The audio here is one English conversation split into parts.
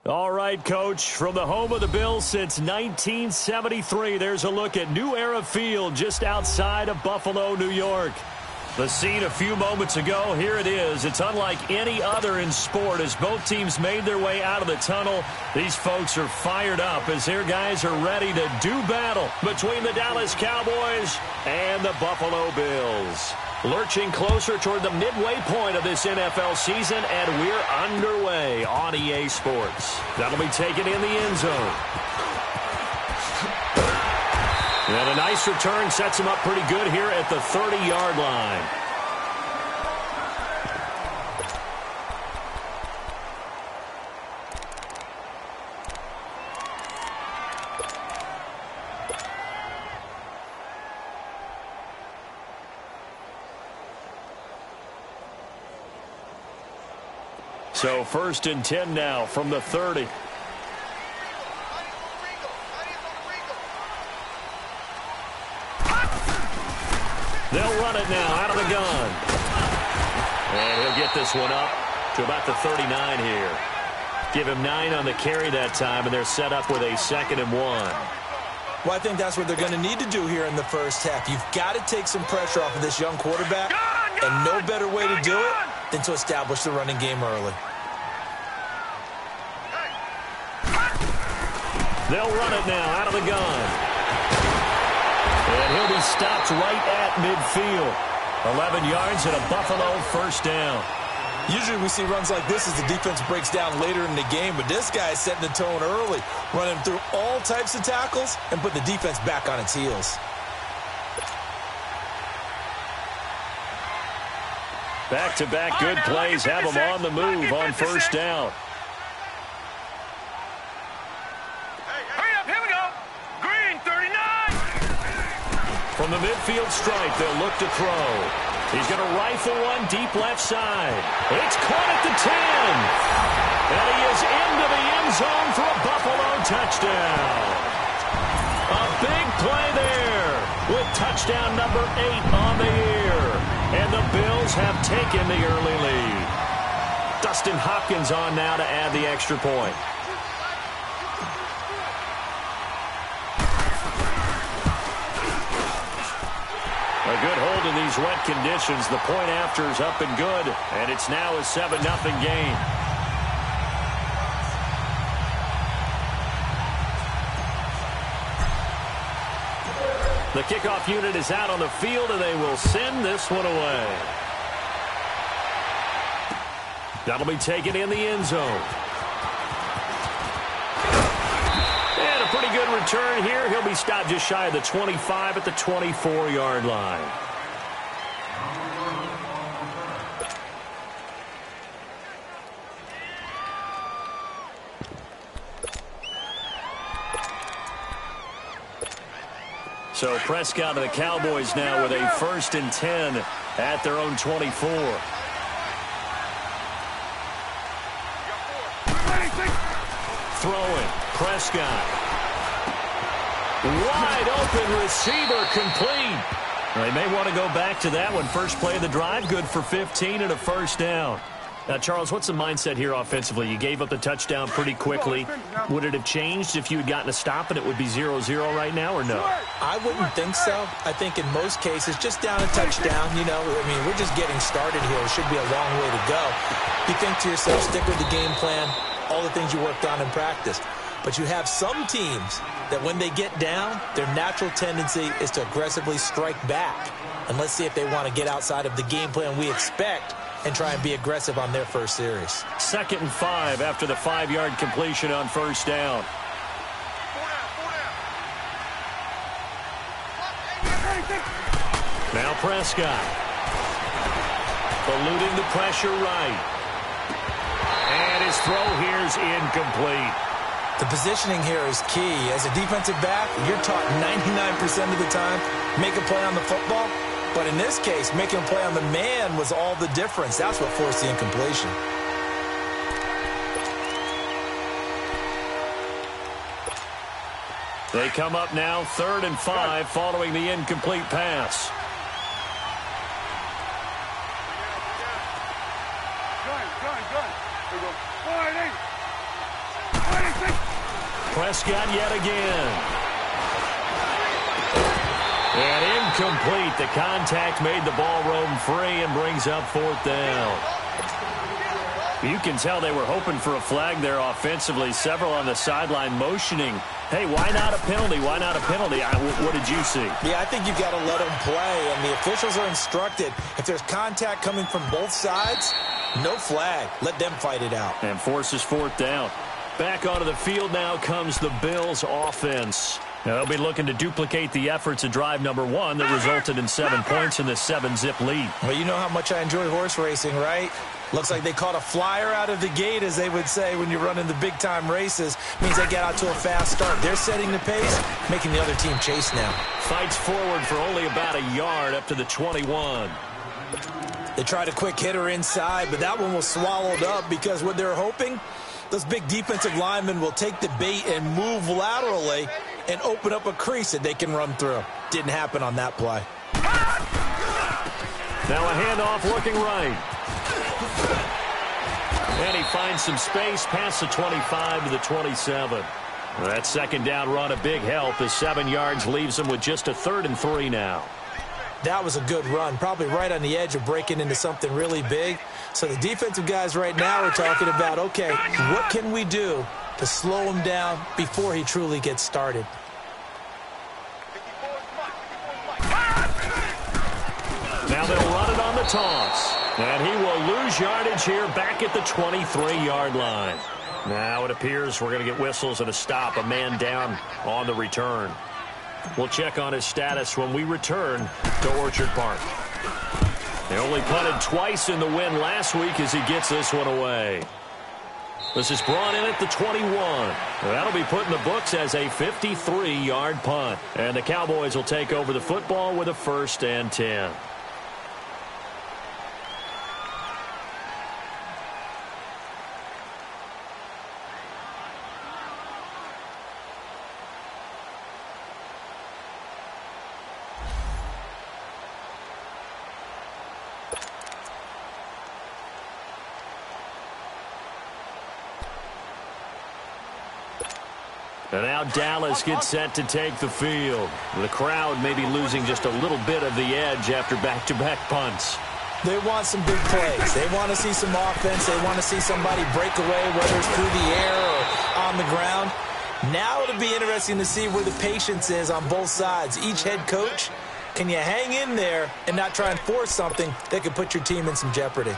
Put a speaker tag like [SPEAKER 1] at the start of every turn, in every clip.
[SPEAKER 1] All right, Coach, from the home of the Bills since 1973, there's a look at New Era Field just outside of Buffalo, New York. The scene a few moments ago, here it is. It's unlike any other in sport as both teams made their way out of the tunnel. These folks are fired up as their guys are ready to do battle between the Dallas Cowboys and the Buffalo Bills. Lurching closer toward the midway point of this NFL season, and we're underway on EA Sports. That'll be taken in the end zone. And a nice return sets him up pretty good here at the 30-yard line. So 1st and 10 now from the 30. They'll run it now out of the gun. And he'll get this one up to about the 39 here. Give him 9 on the carry that time, and they're set up with a 2nd and 1.
[SPEAKER 2] Well, I think that's what they're going to need to do here in the first half. You've got to take some pressure off of this young quarterback, and no better way to do it than to establish the running game early.
[SPEAKER 1] They'll run it now out of the gun. And he'll be stopped right at midfield. 11 yards and a Buffalo 1st down.
[SPEAKER 2] Usually we see runs like this as the defense breaks down later in the game, but this guy is setting the tone early, running through all types of tackles and put the defense back on its heels.
[SPEAKER 1] Back-to-back good plays have them on the move on 1st down. From the midfield stripe, they'll look to throw. He's going to rifle one deep left side. It's caught at the 10. And he is into the end zone for a Buffalo touchdown. A big play there with touchdown number 8 on the year. And the Bills have taken the early lead. Dustin Hopkins on now to add the extra point. A good hold in these wet conditions. The point after is up and good, and it's now a 7-0 game. The kickoff unit is out on the field, and they will send this one away. That'll be taken in the end zone. And a pretty good return here. He'll be stopped just shy of the 25 at the 24-yard line. So Prescott and the Cowboys now with a 1st and 10 at their own 24. Throwing. Prescott. Wide open receiver complete. They may want to go back to that one. First play of the drive, good for 15 and a 1st down. Now, Charles, what's the mindset here offensively? You gave up the touchdown pretty quickly. Would it have changed if you had gotten a stop and it would be 0-0 right now, or no?
[SPEAKER 2] I wouldn't think so. I think in most cases, just down a touchdown, you know, I mean, we're just getting started here. It should be a long way to go. You think to yourself, stick with the game plan, all the things you worked on in practice. But you have some teams that when they get down, their natural tendency is to aggressively strike back. And let's see if they want to get outside of the game plan we expect and try and be aggressive on their first series.
[SPEAKER 1] 2nd and 5 after the 5-yard completion on 1st down. Now Prescott. Eluding the pressure right. And his throw here is incomplete.
[SPEAKER 2] The positioning here is key. As a defensive back, you're taught 99% of the time, make a play on the football. But in this case, making a play on the man was all the difference. That's what forced the incompletion.
[SPEAKER 1] They come up now 3rd and 5 following the incomplete pass. Prescott yet again. And incomplete. The contact made the ball roam free and brings up 4th down. You can tell they were hoping for a flag there offensively. Several on the sideline motioning, hey, why not a penalty? Why not a penalty? What did you see?
[SPEAKER 2] Yeah, I think you've got to let them play, and the officials are instructed. If there's contact coming from both sides, no flag. Let them fight it out.
[SPEAKER 1] And forces 4th down. Back onto the field now comes the Bills offense. Now they'll be looking to duplicate the efforts of drive number 1 that resulted in 7 points in this 7-zip lead.
[SPEAKER 2] Well, you know how much I enjoy horse racing, right? Looks like they caught a flyer out of the gate, as they would say when you're running the big-time races. Means they get out to a fast start. They're setting the pace, making the other team chase now.
[SPEAKER 1] Fights forward for only about a yard up to the 21.
[SPEAKER 2] They tried a quick hitter inside, but that one was swallowed up because what they're hoping, those big defensive linemen will take the bait and move laterally and open up a crease that they can run through. Didn't happen on that play.
[SPEAKER 1] Now a handoff looking right. And he finds some space past the 25 to the 27. That 2nd down run a big help as 7 yards leaves him with just a 3rd and 3 now.
[SPEAKER 2] That was a good run, probably right on the edge of breaking into something really big. So the defensive guys right now are talking about, okay, what can we do to slow him down before he truly gets started?
[SPEAKER 1] Now they'll run it on the toss. And he will lose yardage here back at the 23-yard line. Now it appears we're going to get whistles and a stop. A man down on the return. We'll check on his status when we return to Orchard Park. They only punted twice in the win last week as he gets this one away. This is brought in at the 21. That'll be put in the books as a 53-yard punt. And the Cowboys will take over the football with a 1st and 10. And now Dallas gets set to take the field. The crowd may be losing just a little bit of the edge after back-to-back punts.
[SPEAKER 2] They want some big plays. They want to see some offense. They want to see somebody break away, whether it's through the air or on the ground. Now it'll be interesting to see where the patience is on both sides. Each head coach, can you hang in there and not try and force something that could put your team in some jeopardy?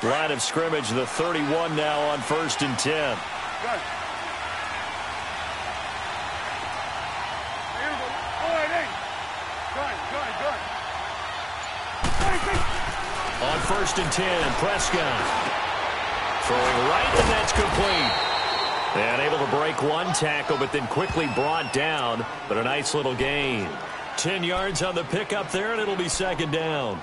[SPEAKER 1] Line of scrimmage, the 31 now on 1st and 10. On 1st and 10, Prescott throwing right, and that's complete. And able to break one tackle, but then quickly brought down. But a nice little gain. 10 yards on the pickup there, and it'll be 2nd down.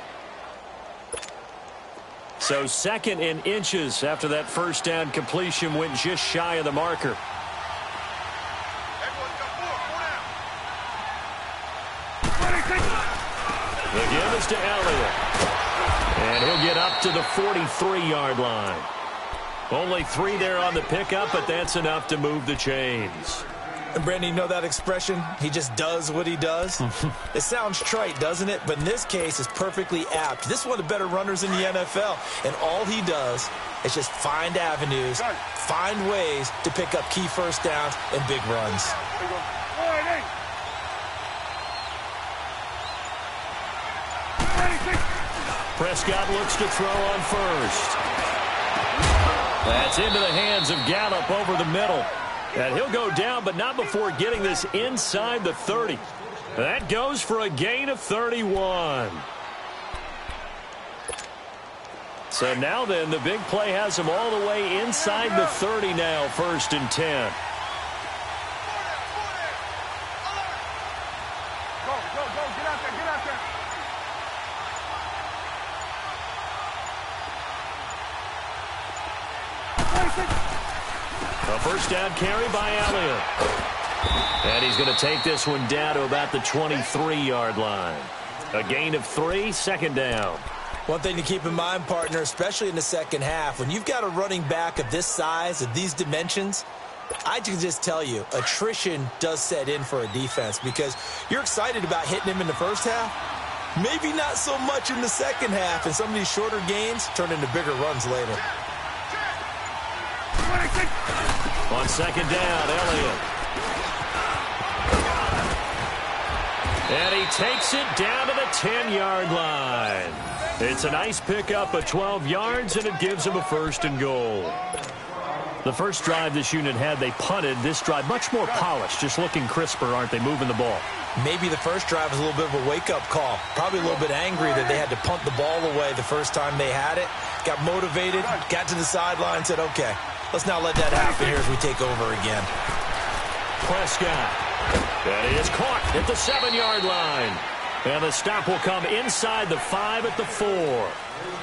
[SPEAKER 1] So 2nd and inches after that 1st down completion went just shy of the marker. The give is to Elliott. And he'll get up to the 43-yard line. Only 3 there on the pickup, but that's enough to move the chains.
[SPEAKER 2] And Brandon, you know that expression? He just does what he does? It sounds trite, doesn't it? But in this case, it's perfectly apt. This is one of the better runners in the NFL. And all he does is just find avenues, find ways to pick up key 1st downs and big runs.
[SPEAKER 1] Prescott looks to throw on 1st. That's into the hands of Gallup over the middle. And he'll go down, but not before getting this inside the 30. That goes for a gain of 31. So now then, the big play has him all the way inside the 30 now, 1st and 10. A 1st down carry by Elliott. And he's going to take this one down to about the 23-yard line. A gain of 3, 2nd down.
[SPEAKER 2] One thing to keep in mind, partner, especially in the second half, when you've got a running back of this size, of these dimensions, I can just tell you, attrition does set in for a defense because you're excited about hitting him in the first half. Maybe not so much in the second half, and some of these shorter gains turn into bigger runs later.
[SPEAKER 1] On second down, Elliott. And he takes it down to the 10-yard line. It's a nice pickup of 12 yards, and it gives him a 1st and goal. The first drive this unit had, they punted. This drive, much more polished, just looking crisper, aren't they, moving the ball?
[SPEAKER 2] Maybe the first drive was a little bit of a wake-up call. Probably a little bit angry that they had to punt the ball away the first time they had it. Got motivated, got to the sideline, said, okay, let's not let that happen here as we take over again.
[SPEAKER 1] Prescott. That is caught at the 7-yard line. And the stop will come inside the 5 at the 4.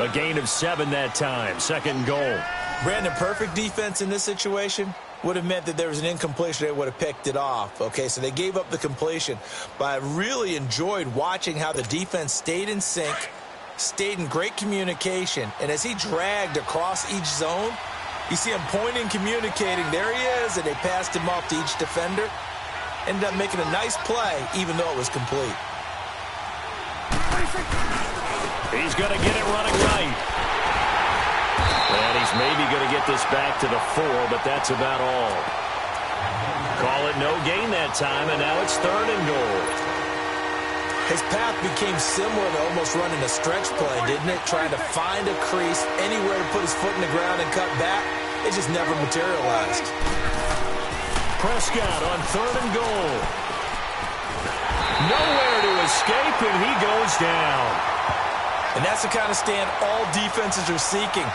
[SPEAKER 1] A gain of 7 that time. 2nd and goal.
[SPEAKER 2] Brandon, perfect defense in this situation would have meant that there was an incompletion. They would have picked it off. Okay, so they gave up the completion. But I really enjoyed watching how the defense stayed in sync, stayed in great communication. And as he dragged across each zone, you see him pointing, communicating. There he is, and they passed him off to each defender. Ended up making a nice play, even though it was complete.
[SPEAKER 1] He's going to get it running right. And he's maybe going to get this back to the 4, but that's about all. Call it no gain that time, and now it's 3rd and goal.
[SPEAKER 2] His path became similar to almost running a stretch play, didn't it? Trying to find a crease, anywhere to put his foot in the ground and cut back. It just never materialized.
[SPEAKER 1] Prescott on 3rd and goal. Nowhere to escape, and he goes down.
[SPEAKER 2] And that's the kind of stand all defenses are seeking.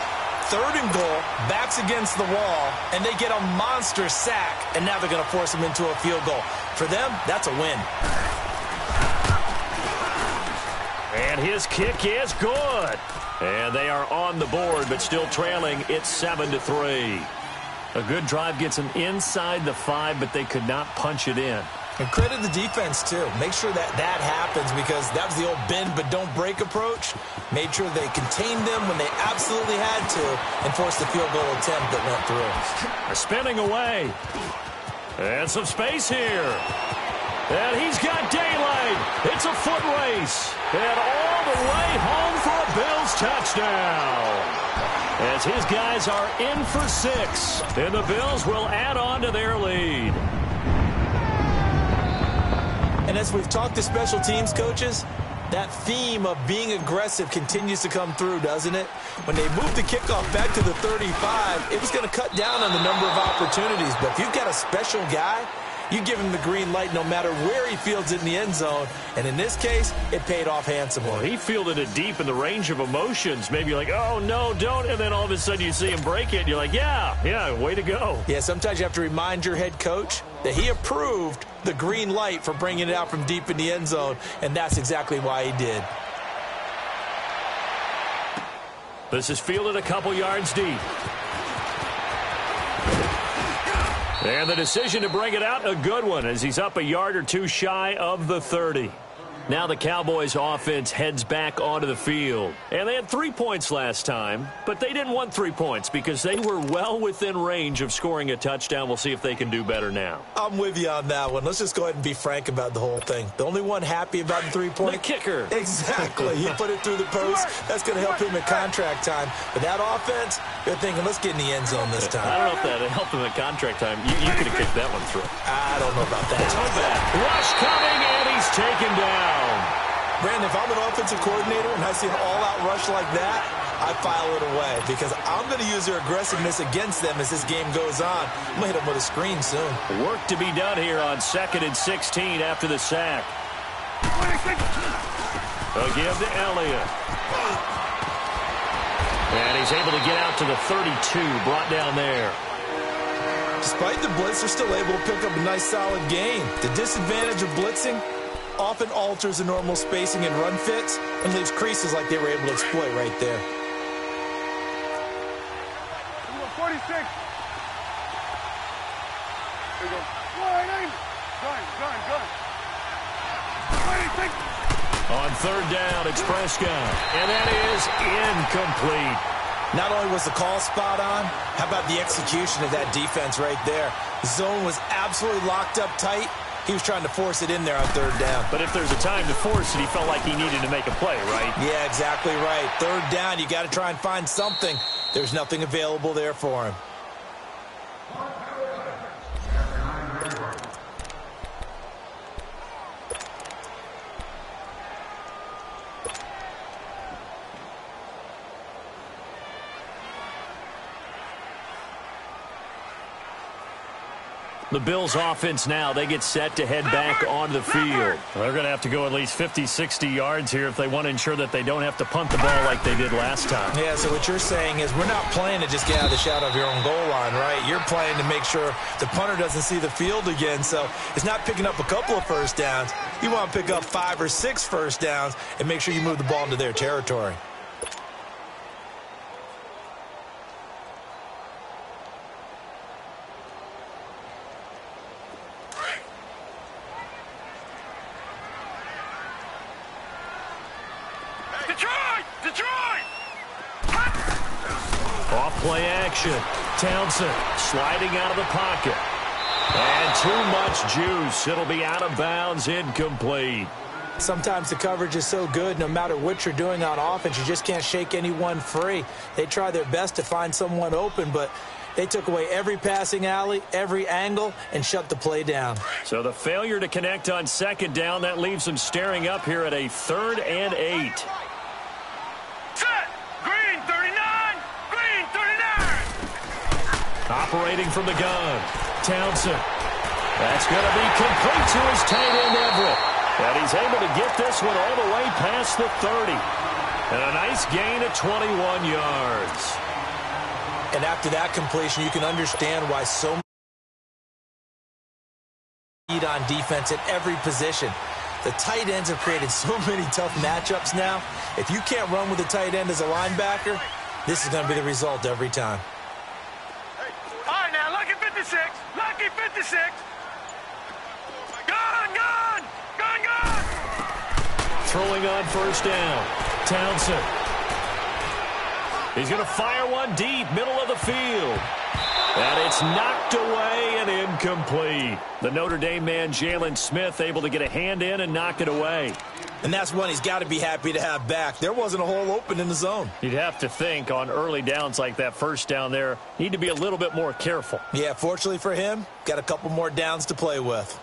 [SPEAKER 2] 3rd and goal, backs against the wall, and they get a monster sack, and now they're going to force him into a field goal. For them, that's a win.
[SPEAKER 1] And his kick is good. And they are on the board, but still trailing. It's 7-3. A good drive gets them inside the 5, but they could not punch it in.
[SPEAKER 2] And credit the defense, too. Make sure that that happens because that was the old bend but don't break approach. Made sure they contained them when they absolutely had to and forced the field goal attempt that went through.
[SPEAKER 1] Spinning away. And some space here. And he's got daylight. It's a foot race. And all the way home for a Bills touchdown. As his guys are in for 6. And the Bills will add on to their lead.
[SPEAKER 2] And as we've talked to special teams coaches, that theme of being aggressive continues to come through, doesn't it? When they moved the kickoff back to the 35, it was going to cut down on the number of opportunities. But if you've got a special guy, you give him the green light no matter where he fields it in the end zone. And in this case, it paid off handsomely.
[SPEAKER 1] Well, he fielded it deep in the range of emotions. Maybe like, oh, no, don't. And then all of a sudden you see him break it. And you're like, yeah, way to go.
[SPEAKER 2] Yeah, sometimes you have to remind your head coach that he approved the green light for bringing it out from deep in the end zone. And that's exactly why he did.
[SPEAKER 1] This is fielded a couple yards deep. And the decision to bring it out, a good one, as he's up a yard or two shy of the 30. Now the Cowboys offense heads back onto the field. And they had 3 points last time, but they didn't want 3 points because they were well within range of scoring a touchdown. We'll see if they can do better now.
[SPEAKER 2] I'm with you on that one. Let's just go ahead and be frank about the whole thing. The only one happy about the 3-point?
[SPEAKER 1] The kicker.
[SPEAKER 2] Exactly. He put it through the post. That's going to help him at contract time. But that offense, you're thinking, let's get in the end zone this time.
[SPEAKER 1] I don't know if that helped him at contract time. You could have kicked that one through.
[SPEAKER 2] I don't know about that.
[SPEAKER 1] Rush coming, and he's taken down.
[SPEAKER 2] Brandon, if I'm an offensive coordinator and I see an all-out rush like that, I file it away because I'm going to use their aggressiveness against them as this game goes on. I'm going to hit them with a screen soon.
[SPEAKER 1] Work to be done here on 2nd and 16 after the sack. A give to Elliott. And he's able to get out to the 32, brought down there.
[SPEAKER 2] Despite the blitz, they're still able to pick up a nice solid gain. The disadvantage of blitzing often alters the normal spacing and run fits and leaves creases like they were able to exploit right there.
[SPEAKER 3] 46. There you go. Gun. 26.
[SPEAKER 1] On 3rd down, it's Prescott. And that is incomplete.
[SPEAKER 2] Not only was the call spot on, how about the execution of that defense right there? The zone was absolutely locked up tight. He was trying to force it in there on third down.
[SPEAKER 1] But if there's a time to force it, he felt like he needed to make a play, right?
[SPEAKER 2] Yeah, exactly right. Third down, you got to try and find something. There's nothing available there for him.
[SPEAKER 1] The Bills offense now, they get set to head back onto the field. They're going to have to go at least 50, 60 yards here if they want to ensure that they don't have to punt the ball like they did last time.
[SPEAKER 2] Yeah, so what you're saying is we're not playing to just get out of the shadow of your own goal line, right? You're playing to make sure the punter doesn't see the field again. So it's not picking up a couple of first downs. You want to pick up 5 or 6 first downs and make sure you move the ball into their territory.
[SPEAKER 1] Off-play action. Townsend sliding out of the pocket. And too much juice. It'll be out of bounds, incomplete.
[SPEAKER 2] Sometimes the coverage is so good, no matter what you're doing on offense, you just can't shake anyone free. They try their best to find someone open, but they took away every passing alley, every angle, and shut the play down.
[SPEAKER 1] So the failure to connect on second down, that leaves them staring up here at a 3rd and 8.
[SPEAKER 3] Set! Green 39! Green 39!
[SPEAKER 1] Operating from the gun. Townsend. That's going to be complete to his tight end, Everett. And he's able to get this one all the way past the 30. And a nice gain of 21 yards.
[SPEAKER 2] And after that completion, you can understand why so much on defense at every position. The tight ends have created so many tough matchups now. If you can't run with a tight end as a linebacker, this is going to be the result every time.
[SPEAKER 3] All right, now, lucky 56. Lucky 56. Gun, gun! Gun, gun!
[SPEAKER 1] Throwing on first down. Townsend. He's going to fire one deep, middle of the field. And it's knocked away and incomplete. The Notre Dame man, Jalen Smith, able to get a hand in and knock it away.
[SPEAKER 2] And that's one he's got to be happy to have back. There wasn't a hole open in the zone.
[SPEAKER 1] You'd have to think on early downs like that first down there, need to be a little bit more careful.
[SPEAKER 2] Yeah, fortunately for him, got a couple more downs to play with.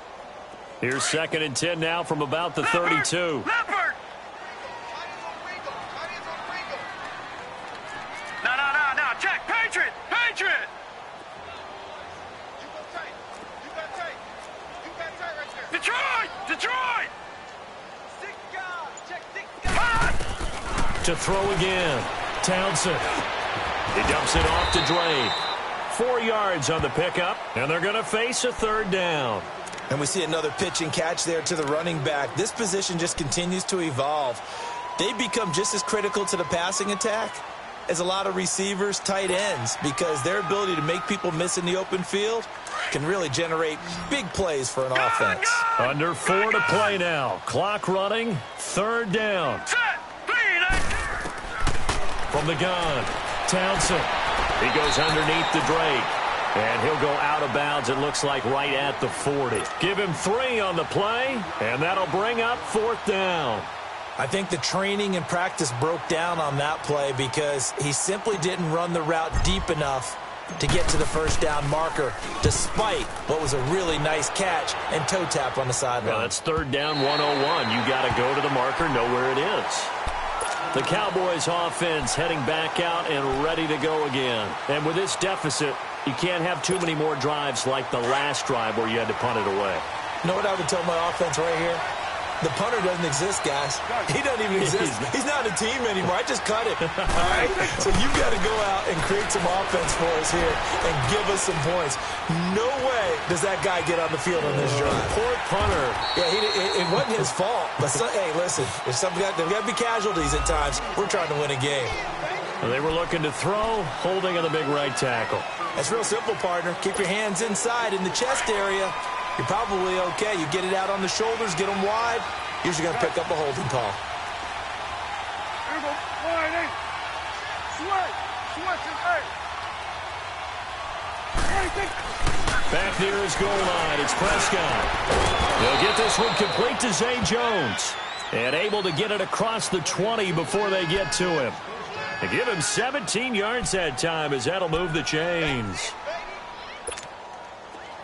[SPEAKER 1] Here's 2nd and 10 now from about the 32.
[SPEAKER 3] Leopard! No, check, Patriot! Patriot! Detroit! Detroit!
[SPEAKER 1] To throw again. Townsend. He dumps it off to Drake. 4 yards on the pickup, and they're going to face a 3rd down.
[SPEAKER 2] And we see another pitch and catch there to the running back. This position just continues to evolve. They become just as critical to the passing attack as a lot of receivers, tight ends, because their ability to make people miss in the open field can really generate big plays for an offense.
[SPEAKER 1] Under 4 to play now. Clock running. 3rd down. From the gun. Townsend. He goes underneath the Drake. And he'll go out of bounds, it looks like, right at the 40. Give him 3 on the play, and that'll bring up 4th down.
[SPEAKER 2] I think the training and practice broke down on that play because he simply didn't run the route deep enough to get to the first down marker, despite what was a really nice catch and toe tap on the sideline.
[SPEAKER 1] Well, that's 3rd down 101. You got to go to the marker, know where it is. The Cowboys offense heading back out and ready to go again. And with this deficit, you can't have too many more drives like the last drive where you had to punt it away.
[SPEAKER 2] You know what I would tell my offense right here? The punter doesn't exist, guys. He doesn't even exist. He's not a team anymore. I just cut it. All right? So you've got to go out and create some offense for us here and give us some points. No way does that guy get on the field on this drive.
[SPEAKER 1] Poor punter.
[SPEAKER 2] Yeah, it wasn't his fault. But hey, listen, there's got to be casualties at times. We're trying to win a game.
[SPEAKER 1] Well, they were looking to throw, holding on the big right tackle.
[SPEAKER 2] That's real simple, partner. Keep your hands inside in the chest area. You're probably okay. You get it out on the shoulders, get them wide. Usually going to pick up a holding call.
[SPEAKER 3] Here we go. All right, hey. Sweat.
[SPEAKER 1] Back near his goal line, it's Prescott. He'll get this one complete to Zay Jones. And able to get it across the 20 before they get to him. They give him 17 yards that time as that'll move the chains.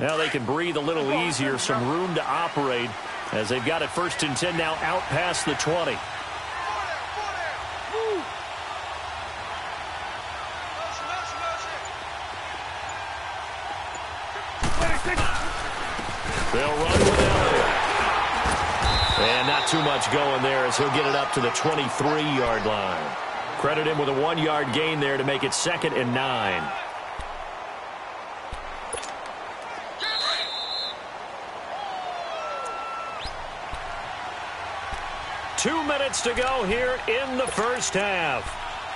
[SPEAKER 1] Now they can breathe a little easier, some room to operate as they've got it 1st and 10 now out past the 20. They'll run with Elliott. And not too much going there as he'll get it up to the 23-yard line. Credit him with a 1-yard gain there to make it 2nd and 9. Two minutes to go here in the first half.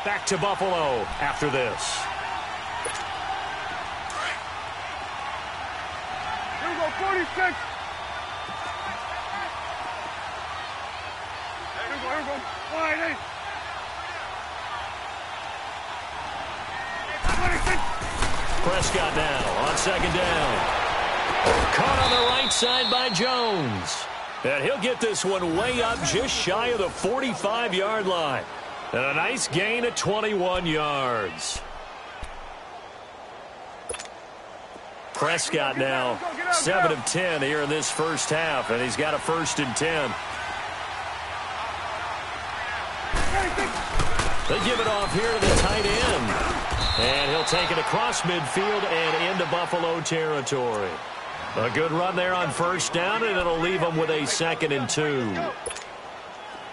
[SPEAKER 1] Back to Buffalo after this.
[SPEAKER 3] Here we go, 46. Here we go. Wide 8. 26.
[SPEAKER 1] Prescott now on 2nd down. Caught on the right side by Jones. And he'll get this one way up just shy of the 45-yard line. And a nice gain of 21 yards. Prescott now 7 of 10 here in this first half, and he's got a 1st and 10. They give it off here to the tight end. And he'll take it across midfield and into Buffalo territory. A good run there on 1st down, and it'll leave them with a 2nd and 2.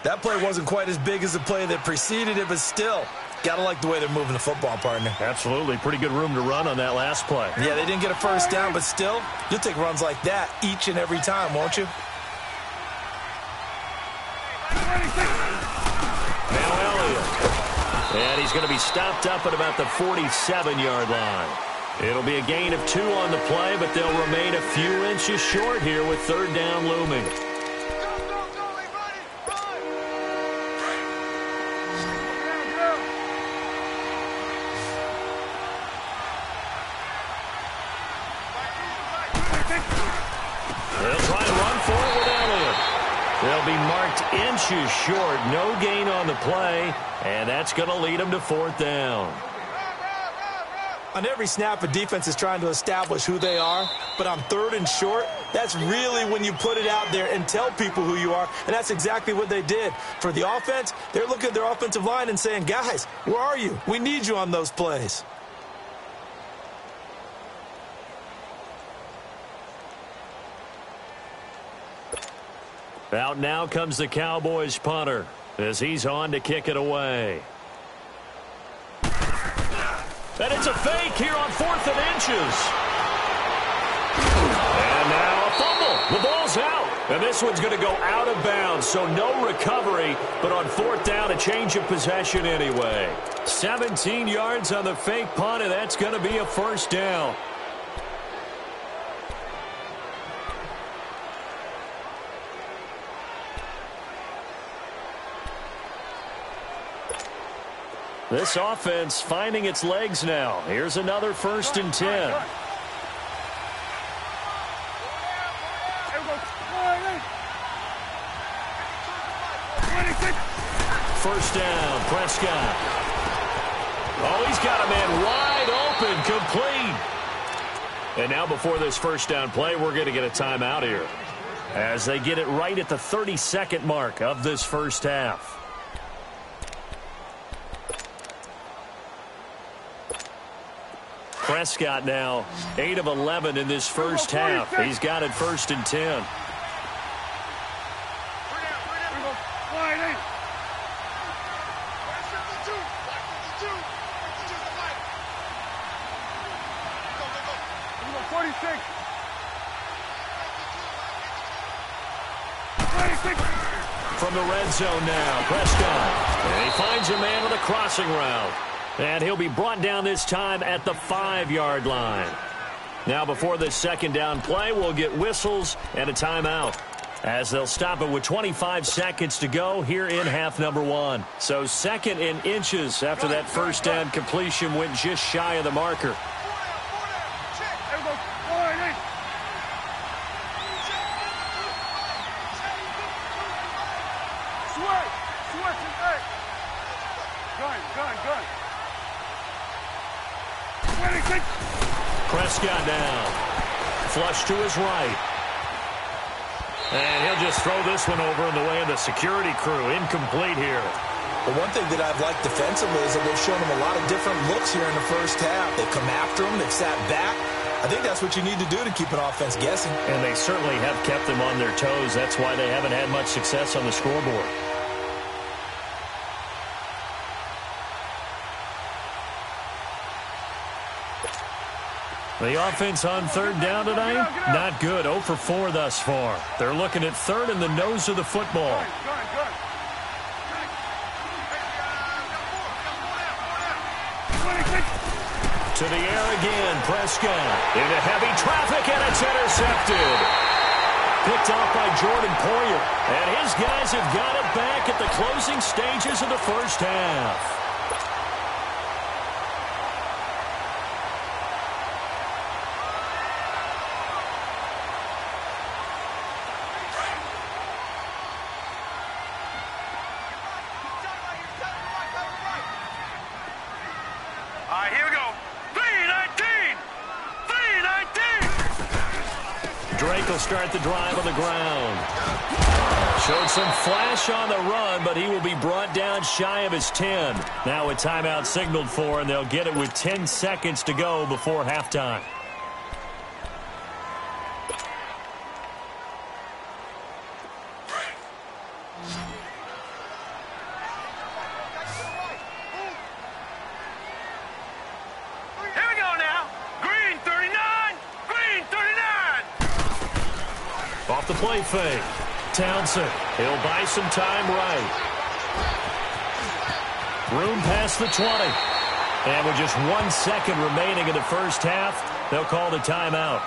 [SPEAKER 2] That play wasn't quite as big as the play that preceded it, but still, gotta like the way they're moving the football, partner.
[SPEAKER 1] Absolutely. Pretty good room to run on that last play.
[SPEAKER 2] Yeah, they didn't get a 1st down, but still, you'll take runs like that each and every time, won't you?
[SPEAKER 1] Now Elliott. And he's going to be stopped up at about the 47-yard line. It'll be a gain of 2 on the play, but they'll remain a few inches short here with 3rd down looming. They'll try and run for it with Elliott. They'll be marked inches short. No gain on the play, and that's going to lead them to 4th down.
[SPEAKER 2] On every snap, a defense is trying to establish who they are, but on 3rd and short, that's really when you put it out there and tell people who you are, and that's exactly what they did. For the offense, they're looking at their offensive line and saying, guys, where are you? We need you on those plays.
[SPEAKER 1] Out now comes the Cowboys punter as he's on to kick it away. And it's a fake here on 4th and inches. And now a fumble. The ball's out. And this one's going to go out of bounds, so no recovery. But on 4th down, a change of possession anyway. 17 yards on the fake punt, and that's going to be a 1st down. This offense finding its legs now. Here's another 1st and 10. First down, Prescott. Oh, he's got a man wide open, complete. And now before this 1st down play, we're going to get a timeout here as they get it right at the 32nd mark of this first half. Prescott now 8 of 11 in this first half. He's got it 1st and 10. From the red zone now, Prescott. And he finds a man on the crossing route. And he'll be brought down this time at the 5-yard line. Now before this 2nd down play, we'll get whistles and a timeout. As they'll stop it with 25 seconds to go here in half number one. So second in inches after that first down completion went just shy of the marker. Prescott down. Flush to his right. And he'll just throw this one over in the way of the security crew. Incomplete here.
[SPEAKER 2] Well, one thing that I've liked defensively is that they've shown him a lot of different looks here in the first half. They've come after him. They've sat back. I think that's what you need to do to keep an offense guessing.
[SPEAKER 1] And they certainly have kept them on their toes. That's why they haven't had much success on the scoreboard. The offense on third down tonight, not good. 0 for 4 thus far. They're looking at third in the nose of the football. To the air again, Prescott. Into heavy traffic, and it's intercepted. Picked off by Jordan Poyer. And his guys have got it back at the closing stages of the first half. Start the drive on the ground. Showed some flash on the run, but he will be brought down shy of his 10. Now a timeout signaled for, and they'll get it with 10 seconds to go before halftime. The play fake. Townsend. He'll buy some time right. Room past the 20. And with just 1 second remaining in the first half, they'll call the timeout.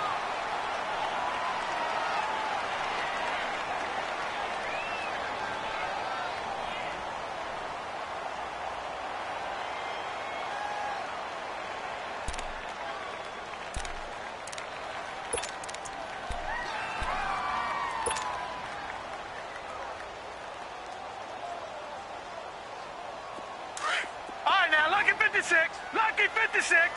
[SPEAKER 3] Lucky 56.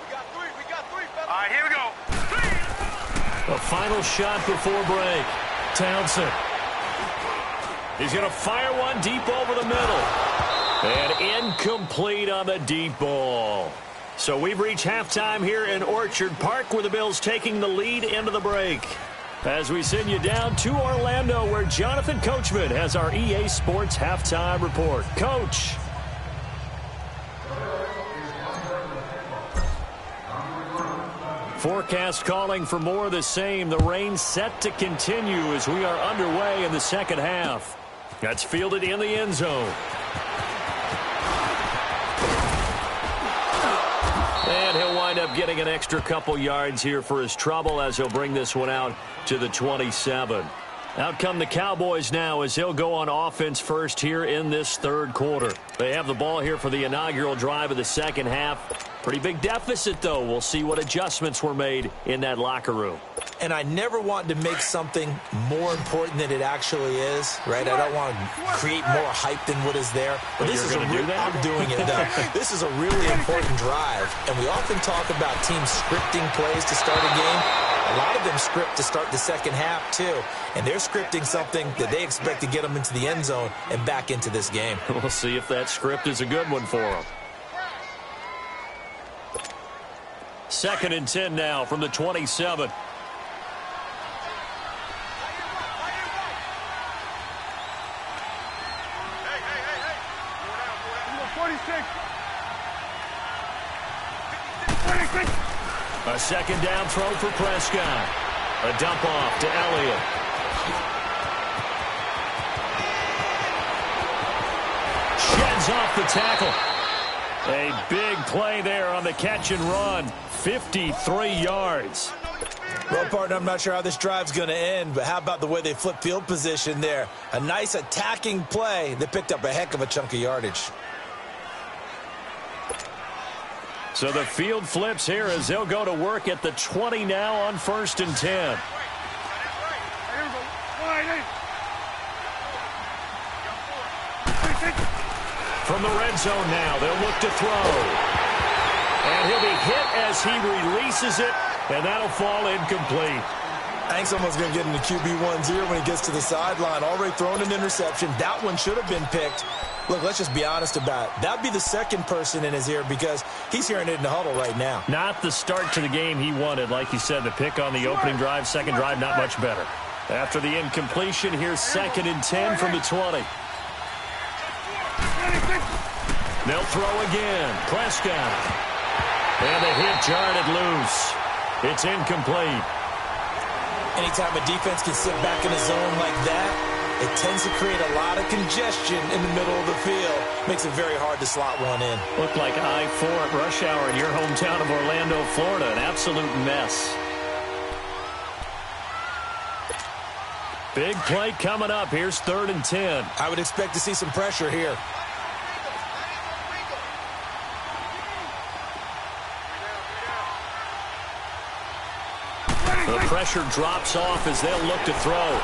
[SPEAKER 3] We got three. All right, here we go.
[SPEAKER 1] A final shot before break. Townsend. He's going to fire one deep over the middle. And incomplete on the deep ball. So we've reached halftime here in Orchard Park, where the Bills taking the lead into the break. As we send you down to Orlando, where Jonathan Coachman has our EA Sports halftime report. Coach. Forecast calling for more of the same. The rain set to continue as we are underway in the second half. That's fielded in the end zone. And he'll wind up getting an extra couple yards here for his trouble as he'll bring this one out to the 27. Out come the Cowboys now as he'll go on offense first here in this third quarter. They have the ball here for the inaugural drive of the second half. Pretty big deficit, though. We'll see what adjustments were made in that locker room.
[SPEAKER 2] And I never want to make something more important than it actually is, right? I don't want to create more hype than what is there. But this is I'm doing it, though. This is a really important drive. And we often talk about teams scripting plays to start a game. A lot of them script to start the second half, too. And they're scripting something that they expect to get them into the end zone and back into this game.
[SPEAKER 1] We'll see if that script is a good one for them. 2nd and 10 now from the 27. A second down throw for Prescott. A dump off to Elliott. Sheds off the tackle. A big play there on the catch and run. 53 yards.
[SPEAKER 2] Well, partner, I'm not sure how this drive's going to end, but how about the way they flip field position there? A nice attacking play. They picked up a heck of a chunk of yardage.
[SPEAKER 1] So the field flips here as they'll go to work at the 20 now on 1st and 10. From the red zone now, they'll look to throw. And he'll be hit as he releases it, and that'll fall incomplete.
[SPEAKER 2] I think someone's going to get into QB1's ear when he gets to the sideline. Already thrown an interception. That one should have been picked. Look, let's just be honest about it. That would be the second person in his ear because he's hearing it in the huddle right now.
[SPEAKER 1] Not the start to the game he wanted. Like you said, the pick on the opening drive, second drive, not much better. After the incompletion, here's 2nd and 10 from the 20. They'll throw again. Prescott. And the hit jarred it loose. It's incomplete.
[SPEAKER 2] Anytime a defense can sit back in a zone like that, it tends to create a lot of congestion in the middle of the field. Makes it very hard to slot one in.
[SPEAKER 1] Looked like I-4 at rush hour in your hometown of Orlando, Florida. An absolute mess. Big play coming up. Here's 3rd and 10.
[SPEAKER 2] I would expect to see some pressure here.
[SPEAKER 1] The pressure drops off as they'll look to throw.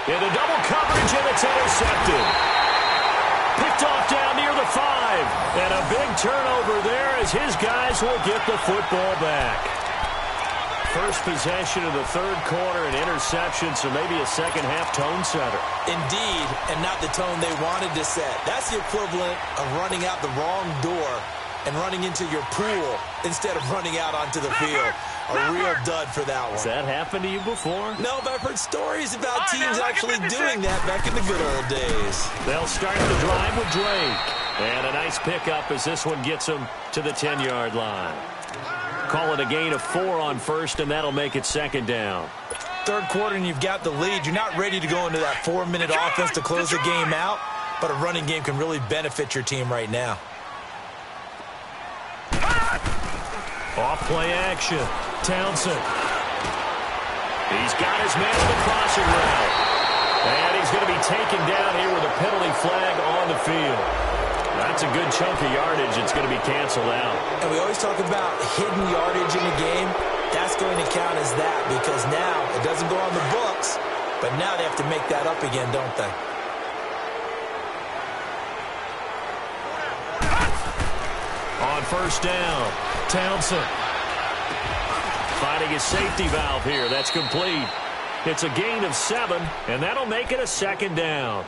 [SPEAKER 1] Into double coverage, and it's intercepted. Picked off down near the 5. And a big turnover there as his guys will get the football back. First possession of the 3rd quarter, an interception, so maybe a second-half tone setter.
[SPEAKER 2] Indeed, and not the tone they wanted to set. That's the equivalent of running out the wrong door and running into your pool instead of running out onto the field. A real dud for that one.
[SPEAKER 1] Has that happened to you before?
[SPEAKER 2] No, but I've heard stories about teams actually doing that back in the good old days.
[SPEAKER 1] They'll start the drive with Drake. And a nice pickup as this one gets them to the 10-yard line. Call it a gain of 4 on 1st, and that'll make it 2nd down.
[SPEAKER 2] 3rd quarter, and you've got the lead. You're not ready to go into that 4-minute offense to close the game out, but a running game can really benefit your team right now.
[SPEAKER 1] Off play action. Townsend. He's got his man in the crossing route. And he's going to be taken down here with a penalty flag on the field. That's a good chunk of yardage. It's going to be canceled out.
[SPEAKER 2] And we always talk about hidden yardage in a game. That's going to count as that because now it doesn't go on the books, but now they have to make that up again, don't they?
[SPEAKER 1] On 1st down, Townsend. Finding a safety valve here. That's complete. It's a gain of 7, and that'll make it a 2nd down.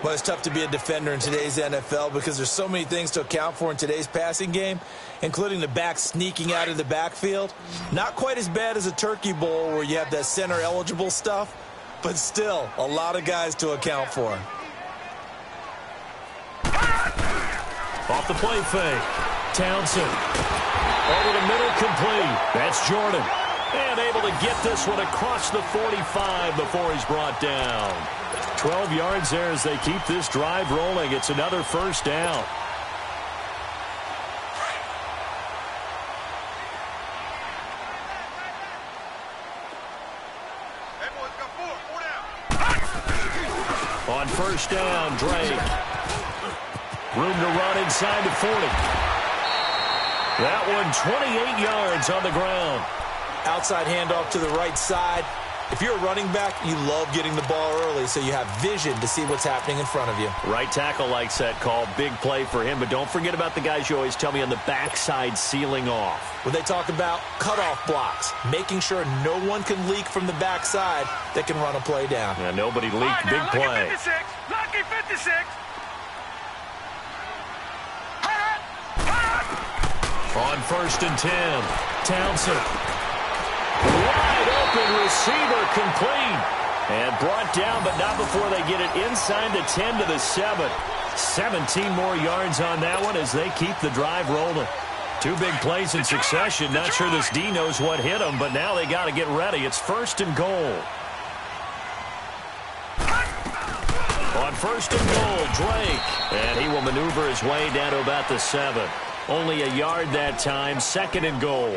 [SPEAKER 2] Well, it's tough to be a defender in today's NFL because there's so many things to account for in today's passing game, including the back sneaking out of the backfield. Not quite as bad as a turkey bowl where you have that center-eligible stuff, but still a lot of guys to account for.
[SPEAKER 1] Off the play fake. Townsend. Over the middle, complete. That's Jordan. And able to get this one across the 45 before he's brought down. 12 yards there as they keep this drive rolling. It's another 1st down. On 1st down, Drake. Room to run inside the 40. That one 28 yards on the ground.
[SPEAKER 2] Outside handoff to the right side. If you're a running back, you love getting the ball early so you have vision to see what's happening in front of you.
[SPEAKER 1] Right tackle likes that call. Big play for him, but don't forget about the guys you always tell me on the backside sealing off.
[SPEAKER 2] When they talk about cutoff blocks, making sure no one can leak from the backside that can run a play down.
[SPEAKER 1] Yeah, nobody leaked. Big play.
[SPEAKER 3] Lucky 56.
[SPEAKER 1] On 1st and 10, Townsend. Wide open receiver, complete. And brought down, but not before they get it inside the 10 to the 7. 17 more yards on that one as they keep the drive rolling. 2 big plays in succession. Not sure this D knows what hit them, but now they got to get ready. It's 1st and goal. On 1st and goal, Drake. And he will maneuver his way down to about the 7. Only a yard that time, 2nd and goal.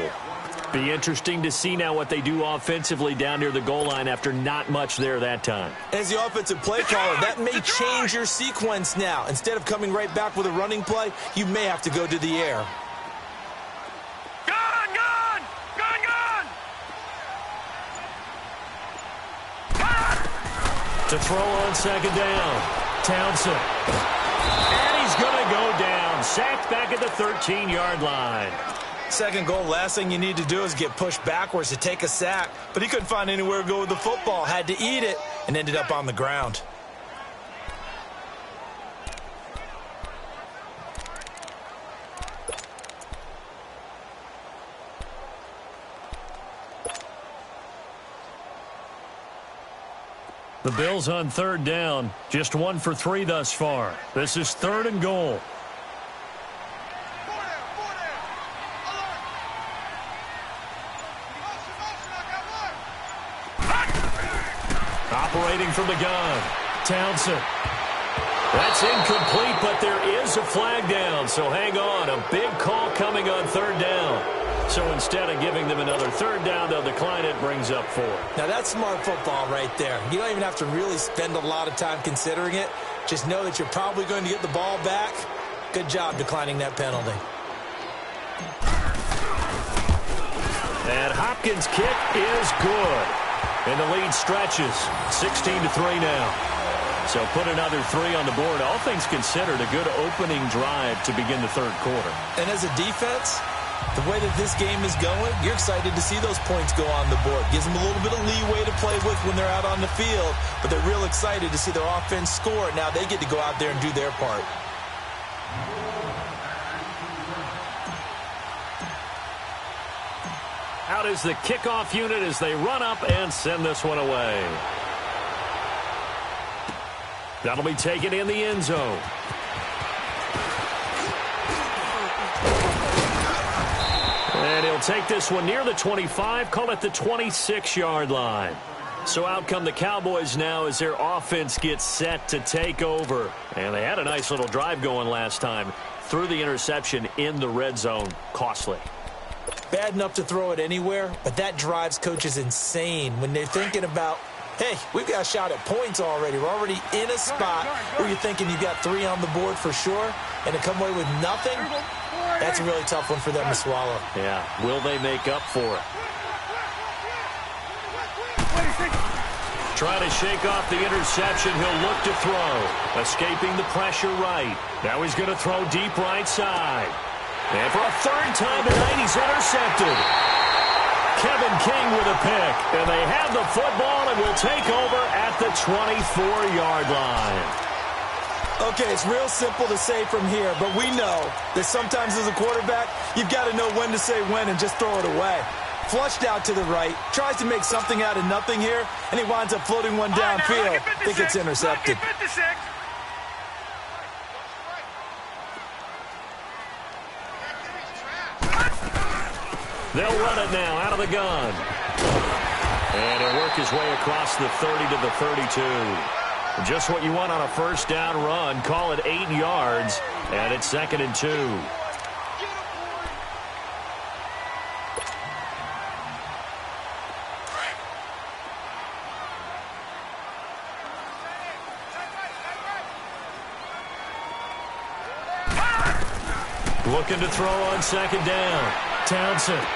[SPEAKER 1] Be interesting to see now what they do offensively down near the goal line after not much there that time.
[SPEAKER 2] As the offensive play caller, that may change your sequence now. Instead of coming right back with a running play, you may have to go to the air.
[SPEAKER 1] To throw on 2nd down, Townsend. And he's going to go down. Sacked back at the 13-yard line.
[SPEAKER 2] 2nd goal, last thing you need to do is get pushed backwards to take a sack. But he couldn't find anywhere to go with the football. Had to eat it and ended up on the ground.
[SPEAKER 1] The Bills on 3rd down, just 1 for 3 thus far. This is 3rd and goal. Operating from the gun, Townsend. That's incomplete, but there is a flag down, so hang on. A big call coming on 3rd down. So instead of giving them another 3rd down, they'll decline it, brings up 4.
[SPEAKER 2] Now that's smart football right there. You don't even have to really spend a lot of time considering it. Just know that you're probably going to get the ball back. Good job declining that penalty.
[SPEAKER 1] And Hopkins' kick is good. And the lead stretches, 16-3 now. So put another 3 on the board. All things considered, a good opening drive to begin the 3rd quarter.
[SPEAKER 2] And as a defense, the way that this game is going, you're excited to see those points go on the board. Gives them a little bit of leeway to play with when they're out on the field, but they're real excited to see their offense score. Now they get to go out there and do their part.
[SPEAKER 1] Out is the kickoff unit as they run up and send this one away. That'll be taken in the end zone. And he'll take this one near the 25, call it the 26-yard line. So out come the Cowboys now as their offense gets set to take over. And they had a nice little drive going last time. Threw the interception in the red zone. Costly.
[SPEAKER 2] Bad enough to throw it anywhere, but that drives coaches insane when they're thinking about, hey, we've got a shot at points already. We're already in a spot where you're thinking you've got 3 on the board for sure, and to come away with nothing, that's a really tough one for them to swallow.
[SPEAKER 1] Yeah, will they make up for it? Trying to shake off the interception. He'll look to throw. Escaping the pressure right. Now he's going to throw deep right side. And for a 3rd time tonight, he's intercepted. Kevin King with a pick. And they have the football and will take over at the 24-yard line.
[SPEAKER 2] Okay, it's real simple to say from here, but we know that sometimes as a quarterback, you've got to know when to say when and just throw it away. Flushed out to the right, tries to make something out of nothing here, and he winds up floating one downfield. I think it's intercepted.
[SPEAKER 1] They'll run it now out of the gun. And he'll work his way across the 30 to the 32. Just what you want on a 1st down run. Call it 8 yards. And it's 2nd and 2. Looking to throw on 2nd down. Townsend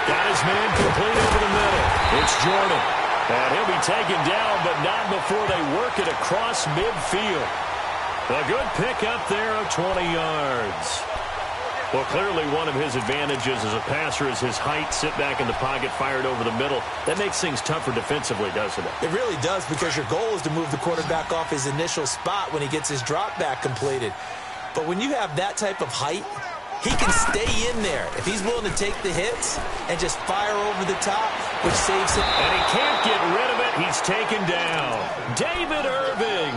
[SPEAKER 1] got his man complete over the middle. It's Jordan. And he'll be taken down, but not before they work it across midfield. A good pick up there of 20 yards. Well, clearly one of his advantages as a passer is his height. Sit back in the pocket, fired over the middle. That makes things tougher defensively, doesn't it?
[SPEAKER 2] It really does, because your goal is to move the quarterback off his initial spot when he gets his drop back completed. But when you have that type of height, he can stay in there if he's willing to take the hits and just fire over the top, which saves him.
[SPEAKER 1] And he can't get rid of it. He's taken down. David Irving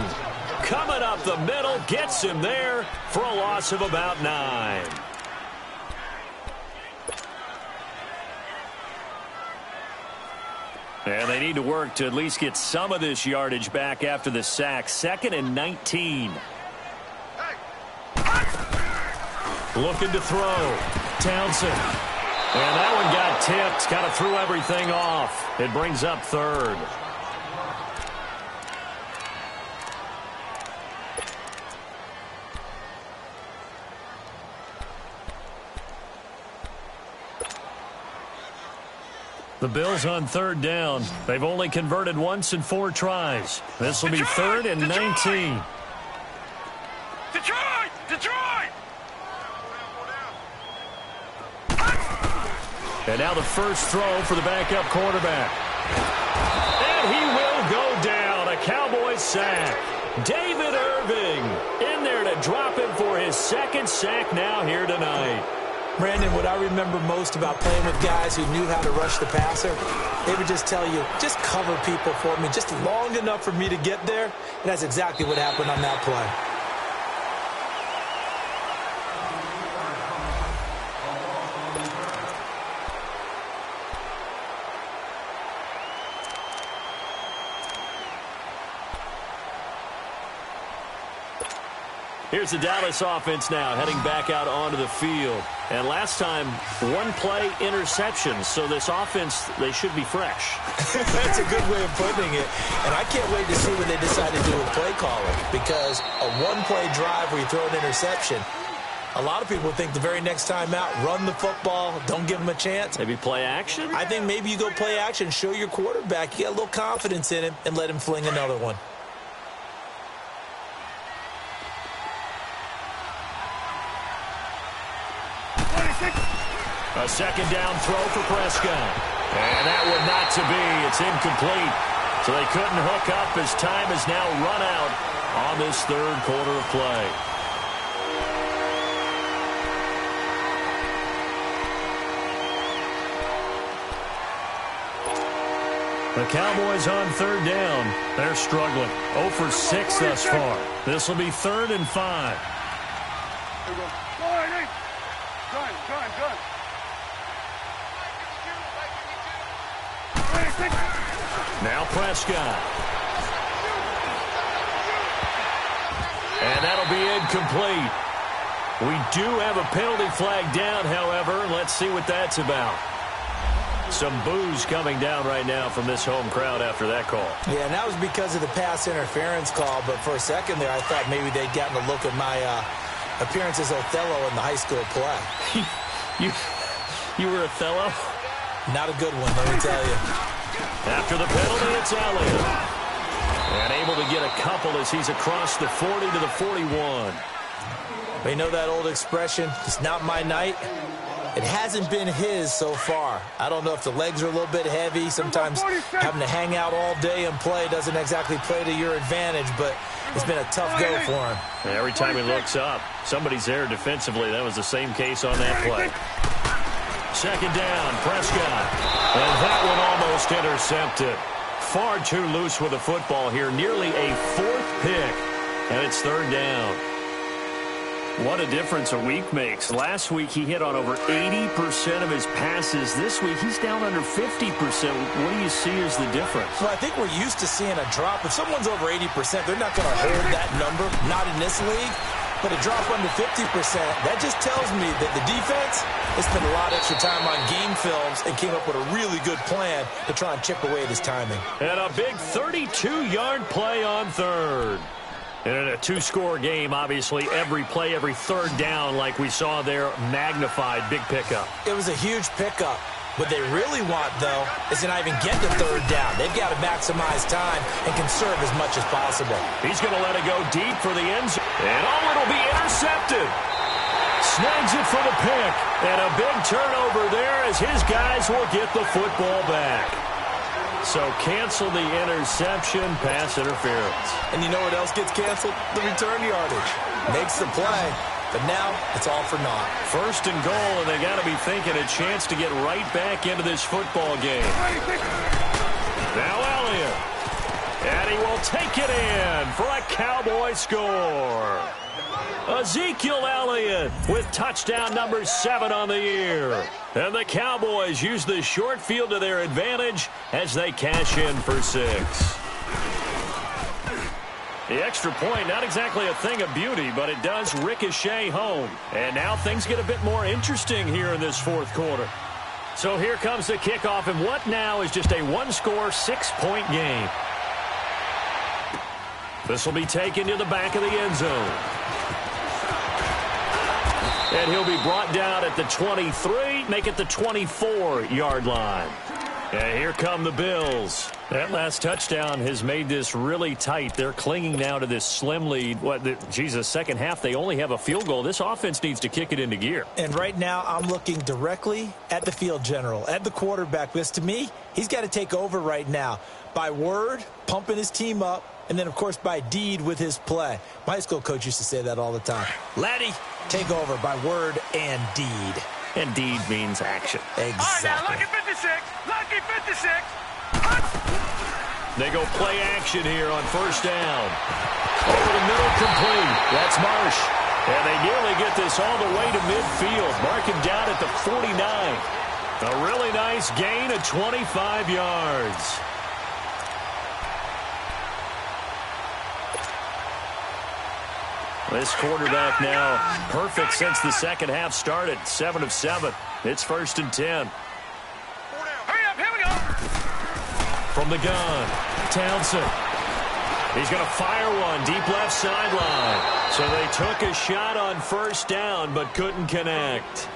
[SPEAKER 1] coming up the middle, gets him there for a loss of about 9. And they need to work to at least get some of this yardage back after the sack. 2nd and 19. Looking to throw. Townsend. And that one got tipped. Kind of threw everything off. It brings up third. The Bills on third down. They've only converted once in 4 tries. This will be third and 19.
[SPEAKER 3] Detroit! Detroit!
[SPEAKER 1] And now the first throw for the backup quarterback. And he will go down. A Cowboys sack. David Irving in there to drop him for his second sack now here tonight.
[SPEAKER 2] Brandon, what I remember most about playing with guys who knew how to rush the passer, they would just tell you, just cover people for me, just long enough for me to get there. And that's exactly what happened on that play.
[SPEAKER 1] Here's the Dallas offense now, heading back out onto the field. And last time, 1 play interception. So this offense, they should be fresh.
[SPEAKER 2] That's a good way of putting it. And I can't wait to see what they decide to do with play calling. Because a 1-play drive where you throw an interception, a lot of people think the very next time out, run the football, don't give them a chance.
[SPEAKER 1] Maybe play action?
[SPEAKER 2] I think maybe you go play action, show your quarterback, you get a little confidence in him, and let him fling another one.
[SPEAKER 1] A second down throw for Prescott. And that one not to be. It's incomplete. So they couldn't hook up as time has now run out on this third quarter of play. The Cowboys on third down. They're struggling. 0 for 6 thus far. This will be 3rd and 5.
[SPEAKER 3] Here we go. Gun.
[SPEAKER 1] Now Prescott. And that'll be incomplete. We do have a penalty flag down, however. Let's see what that's about. Some boos coming down right now from this home crowd after that call.
[SPEAKER 2] Yeah, and that was because of the pass interference call. But for a second there, I thought maybe they'd gotten a look at my appearance as Othello in the high school play.
[SPEAKER 1] You were Othello?
[SPEAKER 2] Not a good one, let me tell you.
[SPEAKER 1] After the penalty, it's Elliott. And able to get a couple as he's across the 40 to the 41.
[SPEAKER 2] But you know that old expression, it's not my night? It hasn't been his so far. I don't know if the legs are a little bit heavy. Sometimes having to hang out all day and play doesn't exactly play to your advantage, but it's been a tough go for him.
[SPEAKER 1] Every time he looks up, somebody's there defensively. That was the same case on that play. Second down, Prescott. And that one almost intercepted. Far too loose with the football here. Nearly a 4th pick. And it's 3rd down. What a difference a week makes. Last week he hit on over 80% of his passes. This week he's down under 50%. What do you see as the difference?
[SPEAKER 2] Well, I think we're used to seeing a drop. If someone's over 80%, they're not going to hold that number. Not in this league. But a drop under 50%, that just tells me that the defense has spent a lot of extra time on game films and came up with a really good plan to try and chip away at his timing.
[SPEAKER 1] And a big 32-yard play on 3rd. And in a 2-score game, obviously, every play, every 3rd down, like we saw there, magnified, big pickup.
[SPEAKER 2] It was a huge pickup. What they really want, though, is to not even get to 3rd down. They've got to maximize time and conserve as much as possible.
[SPEAKER 1] He's going to let it go deep for the end zone. And it'll be intercepted. Snags it for the pick. And a big turnover there as his guys will get the football back. So cancel the interception, pass interference.
[SPEAKER 2] And you know what else gets canceled? The return yardage. Makes the play, but now it's all for naught.
[SPEAKER 1] 1st and goal, and they got to be thinking a chance to get right back into this football game. Now Elliott. And he will take it in for a Cowboy score. Ezekiel Elliott with touchdown number 7 on the year. And the Cowboys use the short field to their advantage as they cash in for 6. The extra point, not exactly a thing of beauty, but it does ricochet home. And now things get a bit more interesting here in this fourth quarter. So here comes the kickoff, and what now is just a one-score, 6-point game. This will be taken to the back of the end zone. And he'll be brought down at the 23, make it the 24-yard line. And here come the Bills. That last touchdown has made this really tight. They're clinging now to this slim lead. Second half, they only have a field goal. This offense needs to kick it into gear.
[SPEAKER 2] And right now, I'm looking directly at the field general, at the quarterback. Because to me, he's got to take over right now. By word, pumping his team up, and then, of course, by deed with his play. My high school coach used to say that all the time. Laddie, take over by word and deed.
[SPEAKER 1] And deed means action.
[SPEAKER 2] Exactly.
[SPEAKER 3] All right, now, lucky 56. Lucky 56.
[SPEAKER 1] They go play action here on first down. Over the middle, complete. That's Marsh. And they nearly get this all the way to midfield. Mark him down at the 49. A really nice gain of 25 yards. This quarterback now perfect since the second half started. 7 of 7. It's 1st and 10.
[SPEAKER 3] Hurry up, here we go.
[SPEAKER 1] From the gun, Townsend. He's going to fire one deep left sideline. So they took a shot on first down but couldn't connect.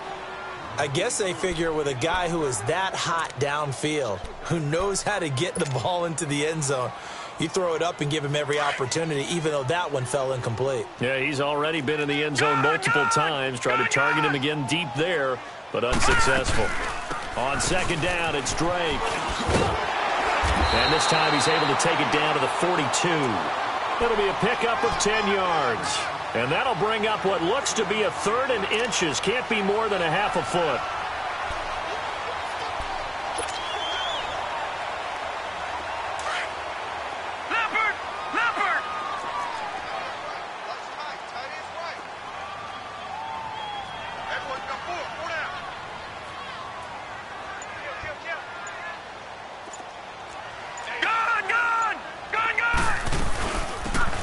[SPEAKER 2] I guess they figure with a guy who is that hot downfield, who knows how to get the ball into the end zone, you throw it up and give him every opportunity, even though that one fell incomplete.
[SPEAKER 1] Yeah, he's already been in the end zone multiple times. Tried to target him again deep there, but unsuccessful. On second down, it's Drake. And this time he's able to take it down to the 42. It'll be a pickup of 10 yards. And that'll bring up what looks to be a 3rd and inches. Can't be more than a half a foot.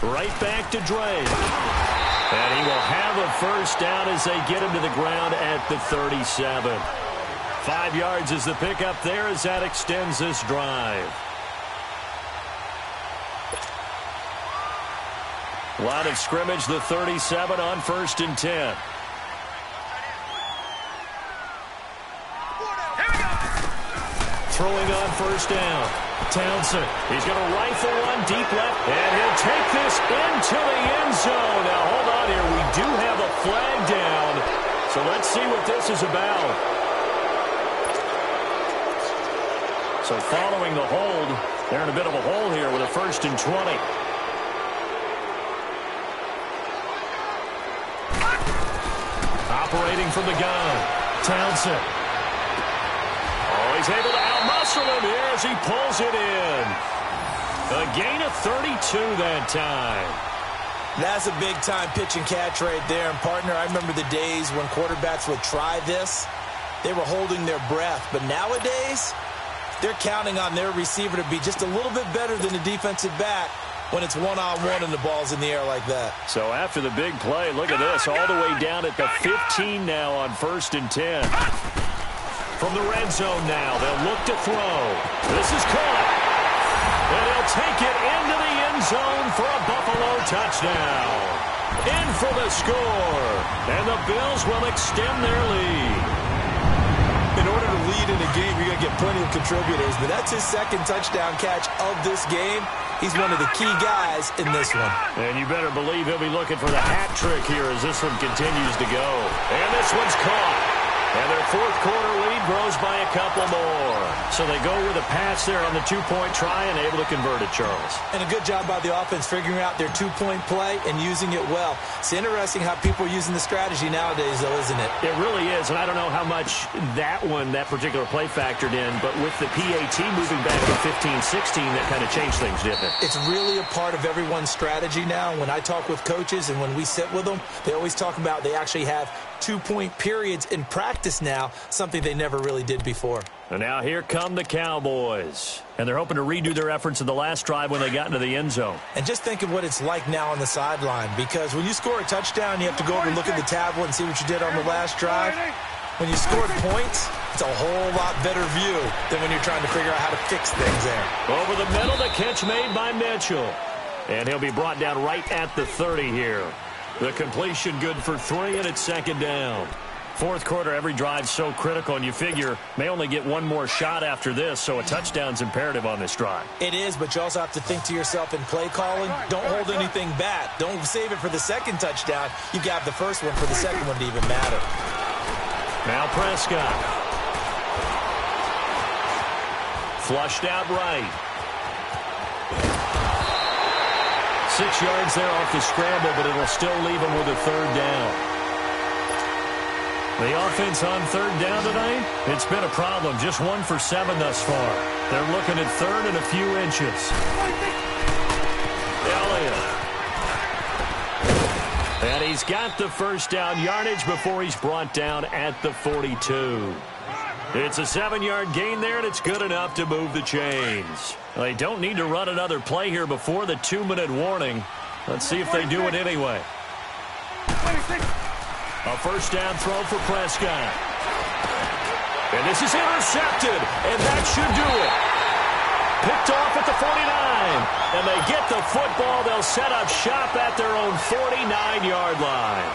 [SPEAKER 1] Right back to Drake. And he will have a first down as they get him to the ground at the 37. 5 yards is the pickup there as that extends this drive. Line of scrimmage, the 37 on 1st and 10. Throwing on first down. Townsend. He's going to rifle one deep left, and he'll take this into the end zone. Now, hold on here. We do have a flag down, so let's see what this is about. So following the hold, they're in a bit of a hole here with a 1st and 20. Operating from the gun, Townsend. Oh, he's able to outmuscle him here as he pulls it in. A gain of 32 that time.
[SPEAKER 2] That's a big-time pitch and catch right there. And, partner, I remember the days when quarterbacks would try this. They were holding their breath. But nowadays, they're counting on their receiver to be just a little bit better than the defensive back when it's one-on-one and the ball's in the air like that.
[SPEAKER 1] So after the big play, look at this, all the way down at the 15 now on 1st and 10. From the red zone now, they'll look to throw. This is caught. And he'll take it into the end zone for a Buffalo touchdown. In for the score. And the Bills will extend their lead.
[SPEAKER 2] In order to lead in a game, you're going to get plenty of contributors. But that's his 2nd touchdown catch of this game. He's one of the key guys in this one.
[SPEAKER 1] And you better believe he'll be looking for the hat trick here as this one continues to go. And this one's caught. And their 4th quarter lead grows by a couple more. So they go with a pass there on the 2-point try and able to convert it, Charles.
[SPEAKER 2] And a good job by the offense figuring out their 2-point play and using it well. It's interesting how people are using the strategy nowadays, though, isn't it?
[SPEAKER 1] It really is, and I don't know how much that particular play factored in, but with the PAT moving back to 15-16, that kind of changed things, didn't it?
[SPEAKER 2] It's really a part of everyone's strategy now. When I talk with coaches and when we sit with them, they always talk about they actually have 2-point periods in practice now, something they never really did before.
[SPEAKER 1] And now here come the Cowboys. And they're hoping to redo their efforts in the last drive when they got into the end zone.
[SPEAKER 2] And just think of what it's like now on the sideline, because when you score a touchdown, you have to go over and look at the tablet and see what you did on the last drive. When you scored points, it's a whole lot better view than when you're trying to figure out how to fix things there.
[SPEAKER 1] Over the middle, the catch made by Mitchell. And he'll be brought down right at the 30 here. The completion good for 3, and it's second down. Fourth quarter, every drive's so critical, and you figure may only get one more shot after this, so a touchdown's imperative on this drive.
[SPEAKER 2] It is, but you also have to think to yourself in play calling, don't hold anything back. Don't save it for the second touchdown. You got the first one for the second one to even matter.
[SPEAKER 1] Now Prescott. Flushed out right. 6 yards there off the scramble, but it'll still leave him with a third down. The offense on third down tonight, it's been a problem. Just 1 for 7 thus far. They're looking at third and a few inches. Elliott. And he's got the first down yardage before he's brought down at the 42. It's a 7-yard gain there, and it's good enough to move the chains. They don't need to run another play here before the 2-minute warning. Let's see if they do it anyway. A first down throw for Prescott. And this is intercepted, and that should do it. Picked off at the 49. And they get the football. They'll set up shop at their own 49-yard line.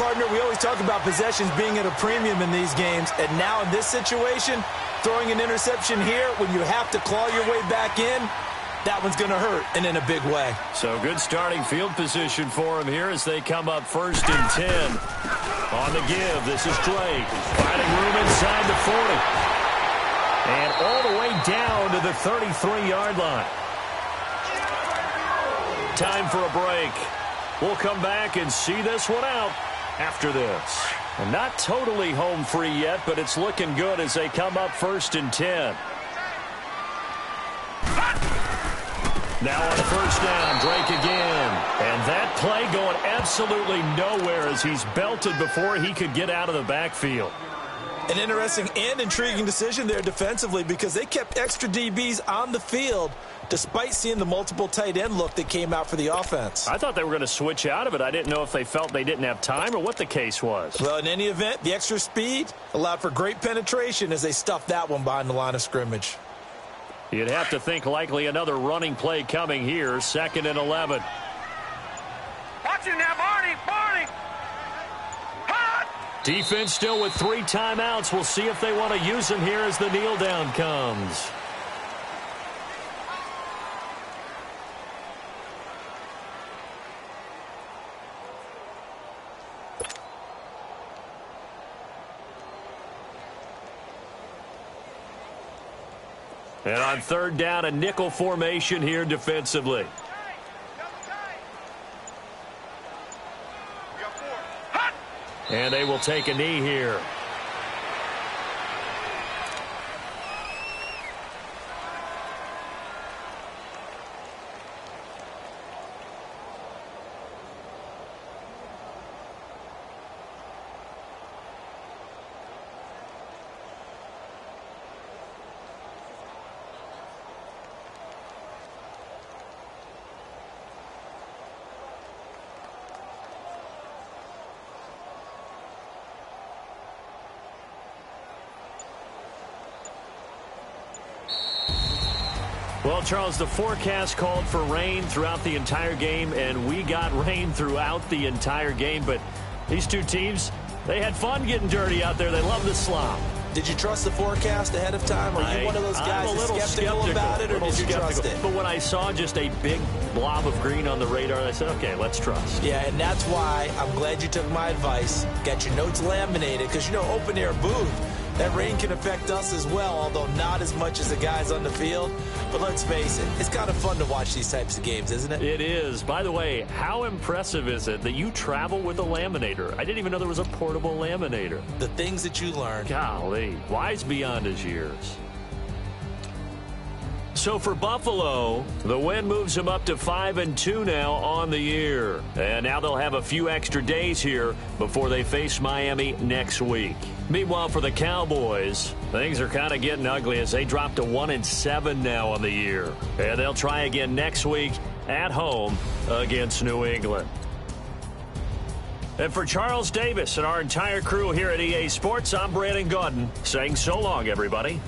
[SPEAKER 2] Partner, we always talk about possessions being at a premium in these games, and now in this situation, throwing an interception here when you have to claw your way back in, that one's going to hurt, and in a big way. So
[SPEAKER 1] good starting field position for him here as they come up 1st and 10. On the give, this is Drake. Finding room inside the 40. And all the way down to the 33-yard line. Time for a break. We'll come back and see this one out after this. And not totally home free yet, but it's looking good as they come up 1st and 10. Now on first down, Drake again. And that play going absolutely nowhere as he's belted before he could get out of the backfield.
[SPEAKER 2] An interesting and intriguing decision there defensively, because they kept extra DBs on the field despite seeing the multiple tight end look that came out for the offense.
[SPEAKER 1] I thought they were going to switch out of it. I didn't know if they felt they didn't have time or what the case was.
[SPEAKER 2] Well, in any event, the extra speed allowed for great penetration as they stuffed that one behind the line of scrimmage.
[SPEAKER 1] You'd have to think likely another running play coming here, 2nd and 11.
[SPEAKER 3] Watch it now, Barney! Hot!
[SPEAKER 1] Defense still with 3 timeouts. We'll see if they want to use them here as the kneel down comes. And on third down, a nickel formation here defensively. And they will take a knee here. Well, Charles, the forecast called for rain throughout the entire game, and we got rain throughout the entire game. But these two teams, they had fun getting dirty out there. They love the slop.
[SPEAKER 2] Did you trust the forecast ahead of time? Are you one of those guys that's skeptical about it, or did you trust it?
[SPEAKER 1] But when I saw just a big blob of green on the radar, I said, okay, let's trust.
[SPEAKER 2] Yeah, and that's why I'm glad you took my advice. Got your notes laminated, because, you know, open-air booth, that rain can affect us as well, although not as much as the guys on the field. But let's face it, it's kind of fun to watch these types of games, isn't it?
[SPEAKER 1] It is. By the way, how impressive is it that you travel with a laminator? I didn't even know there was a portable laminator.
[SPEAKER 2] The things that you learn.
[SPEAKER 1] Golly, wise beyond his years. So for Buffalo, the win moves them up to 5-2 now on the year. And now they'll have a few extra days here before they face Miami next week. Meanwhile, for the Cowboys, things are kind of getting ugly as they drop to 1-7 now on the year. And they'll try again next week at home against New England. And for Charles Davis and our entire crew here at EA Sports, I'm Brandon Gaudin saying so long, everybody.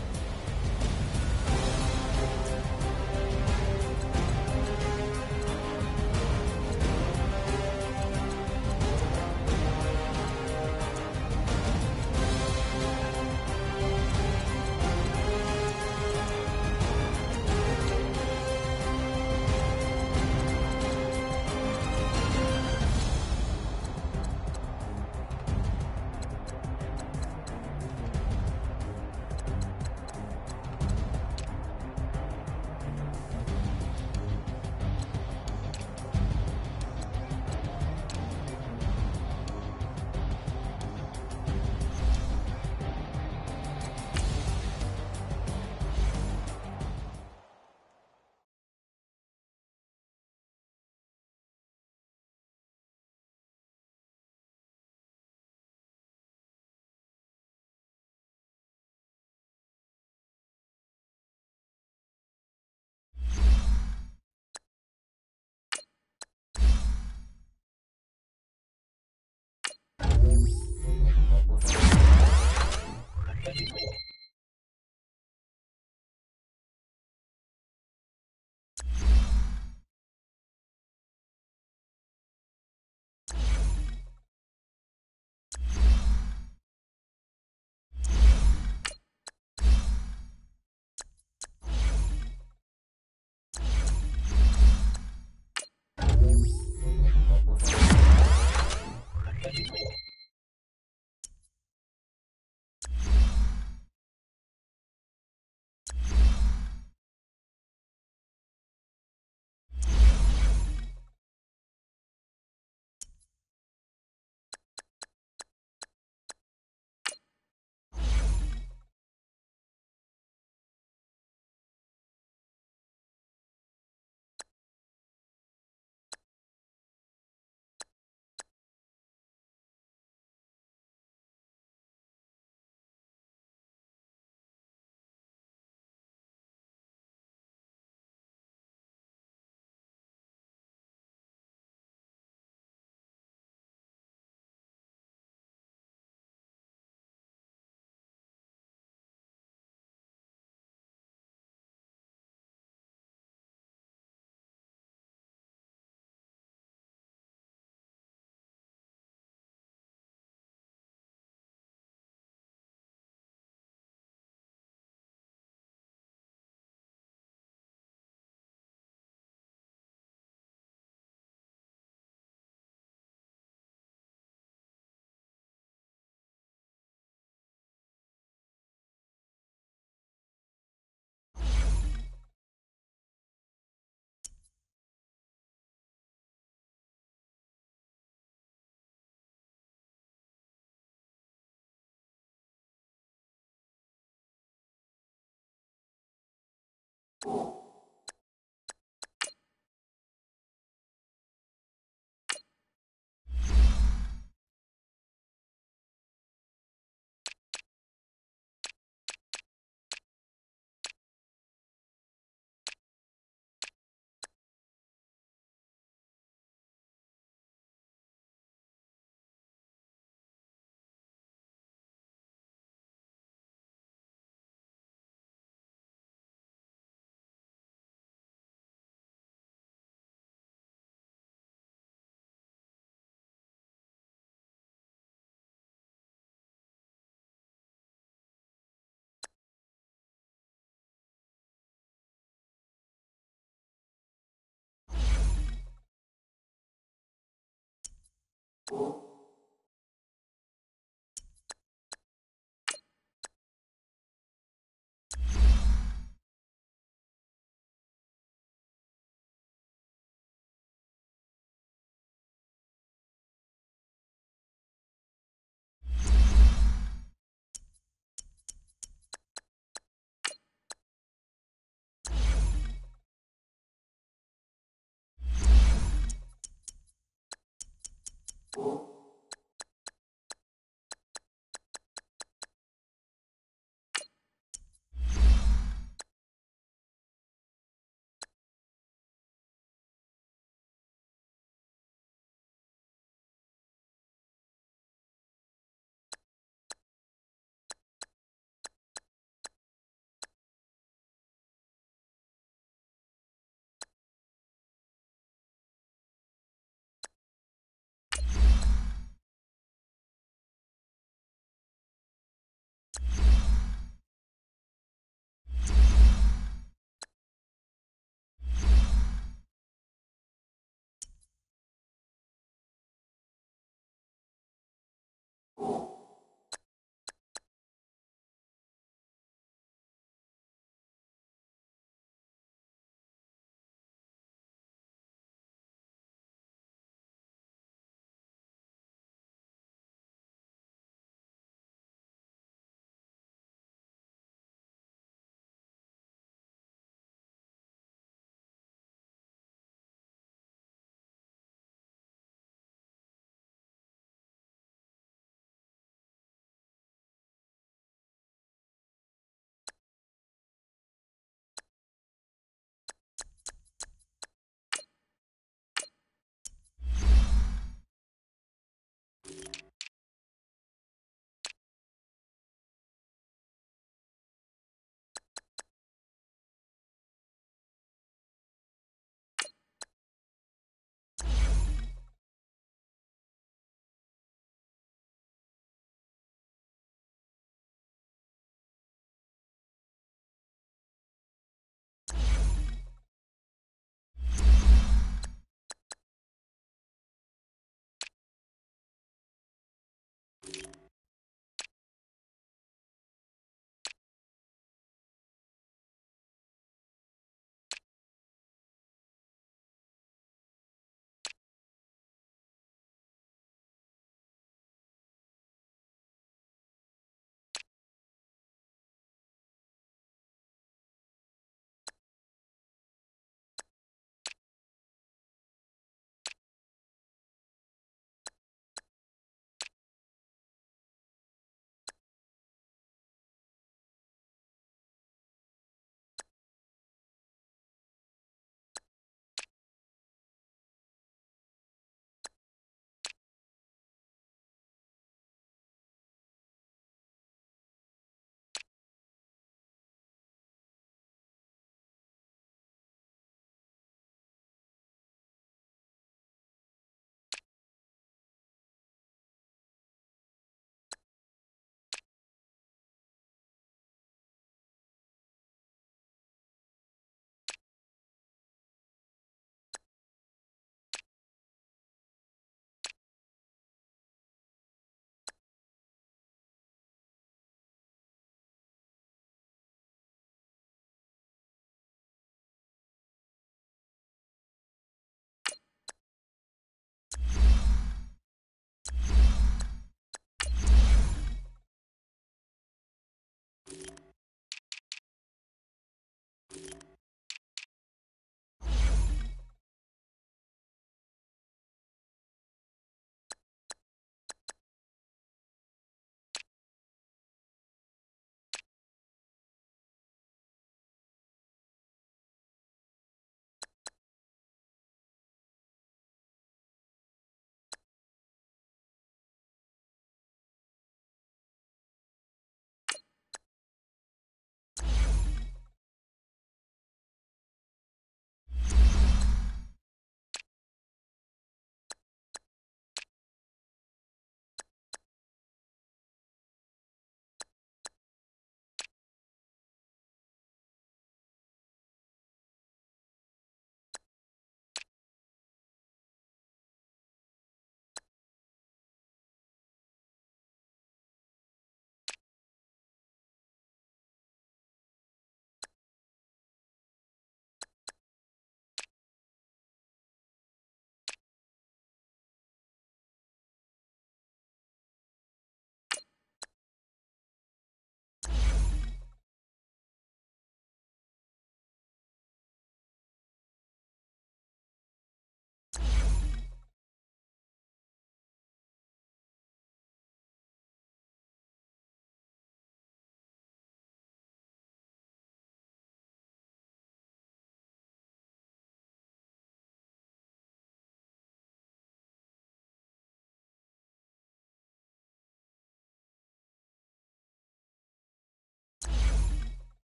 [SPEAKER 4] You